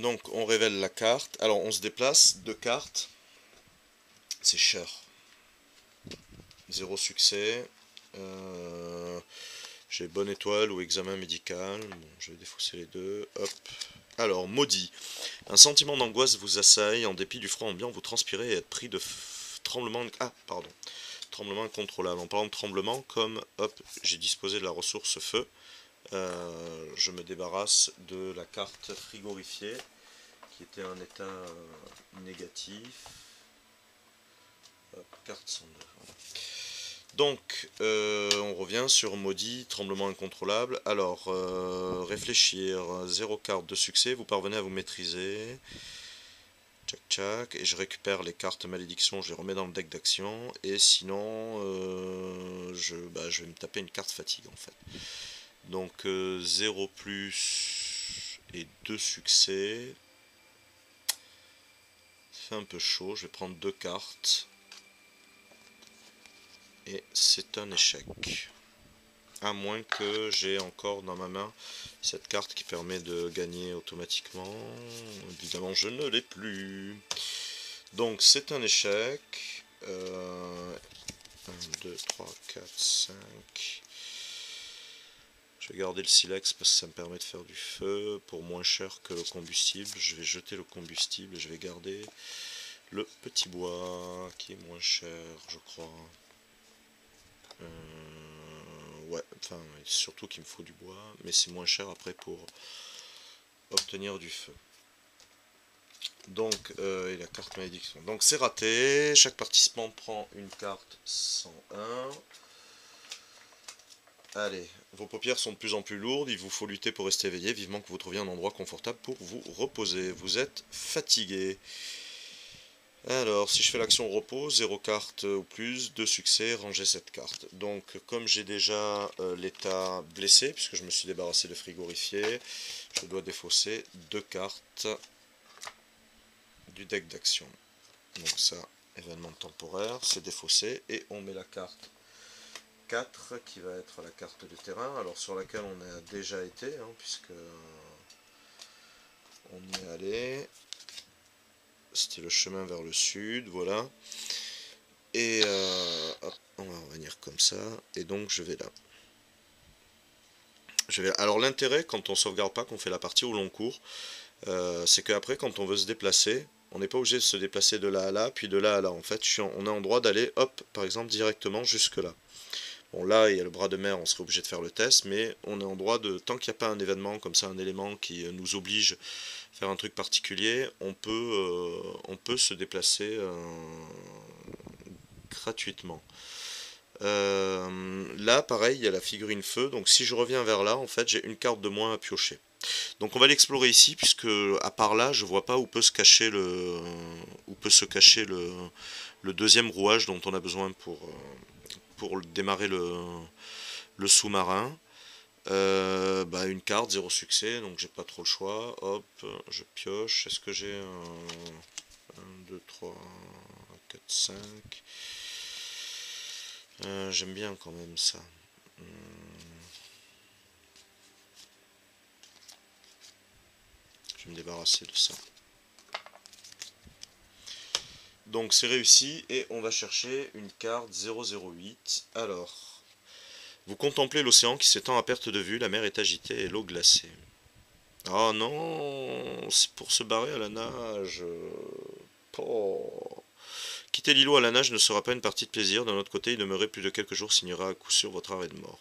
Donc on révèle la carte. Alors on se déplace, 2 cartes. C'est cher. 0 succès. J'ai bonne étoile ou examen médical. Bon, je vais défausser les deux. Hop. Alors, maudit. Un sentiment d'angoisse vous assaille. En dépit du froid ambiant, vous transpirez et êtes pris de tremblements. Ah, pardon. Tremblement incontrôlable. En parlant de tremblement, comme hop, j'ai disposé de la ressource feu, je me débarrasse de la carte frigorifiée qui était en état négatif. Hop, carte 102. Voilà. Donc, on revient sur maudit, tremblement incontrôlable. Alors, réfléchir, 0 carte de succès, vous parvenez à vous maîtriser. Tchac tchac, et je récupère les cartes malédiction, je les remets dans le deck d'action. Et sinon, je vais me taper une carte fatigue en fait. Donc, 0 plus et 2 succès. Ça fait un peu chaud, je vais prendre 2 cartes. Et c'est un échec. À moins que j'ai encore dans ma main cette carte qui permet de gagner automatiquement. Évidemment, je ne l'ai plus. Donc, c'est un échec. 1, 2, 3, 4, 5. Je vais garder le silex parce que ça me permet de faire du feu pour moins cher que le combustible. Je vais jeter le combustible et je vais garder le petit bois qui est moins cher, je crois. Ouais, enfin, surtout qu'il me faut du bois, mais c'est moins cher après pour obtenir du feu. Donc, et la carte malédiction. Donc c'est raté, chaque participant prend une carte 101. Allez, vos paupières sont de plus en plus lourdes, il vous faut lutter pour rester éveillé, vivement que vous trouviez un endroit confortable pour vous reposer. Vous êtes fatigué. Alors, si je fais l'action repos, 0 carte ou plus, 2 succès, rangez cette carte. Donc, comme j'ai déjà l'état blessé, puisque je me suis débarrassé de frigorifié, je dois défausser 2 cartes du deck d'action. Donc ça, événement temporaire, c'est défaussé, et on met la carte 4, qui va être la carte de terrain, alors sur laquelle on a déjà été, hein, puisque on y est allé. C'était le chemin vers le sud, voilà. Et hop, on va revenir comme ça. Et donc je vais là. Alors l'intérêt quand on sauvegarde pas, qu'on fait la partie au long cours, c'est qu'après quand on veut se déplacer, on n'est pas obligé de se déplacer de là à là, puis de là à là. En fait, on est en droit d'aller, hop, par exemple, directement jusque là. Bon là, il y a le bras de mer, on serait obligé de faire le test, mais on est en droit de, tant qu'il n'y a pas un événement comme ça, un élément qui nous oblige à faire un truc particulier, on peut se déplacer gratuitement. Là, pareil, il y a la figurine feu, donc si je reviens vers là, en fait, j'ai une carte de moins à piocher. Donc on va l'explorer ici, puisque à part là, je vois pas où peut se cacher le deuxième rouage dont on a besoin pour démarrer le sous-marin. Une carte, 0 succès, donc j'ai pas trop le choix. Hop, je pioche. Est-ce que j'ai un 2, 3, 4, 5. J'aime bien quand même ça. Je vais me débarrasser de ça. Donc c'est réussi et on va chercher une carte 008. Alors, vous contemplez l'océan qui s'étend à perte de vue, la mer est agitée et l'eau glacée. Oh non, c'est pour se barrer à la nage. Oh. Quitter l'îlot à la nage ne sera pas une partie de plaisir. D'un autre côté, y demeurer plus de quelques jours signera à coup sûr votre arrêt de mort.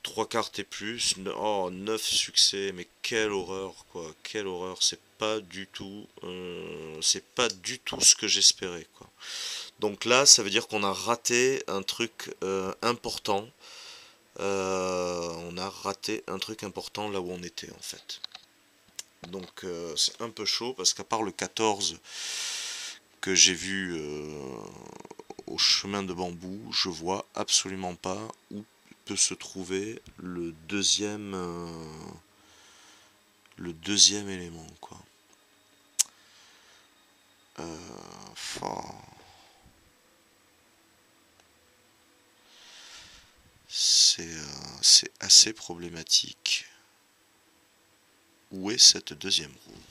3 cartes et plus. Oh, 9 succès. Mais quelle horreur, quoi. Quelle horreur. C'est pas du tout ce que j'espérais, quoi. Donc là, ça veut dire qu'on a raté un truc important. On a raté un truc important là où on était, en fait. Donc c'est un peu chaud parce qu'à part le 14 que j'ai vu au chemin de bambou, je vois absolument pas où peut se trouver le deuxième élément, quoi. C'est assez problématique. Où est cette deuxième roue?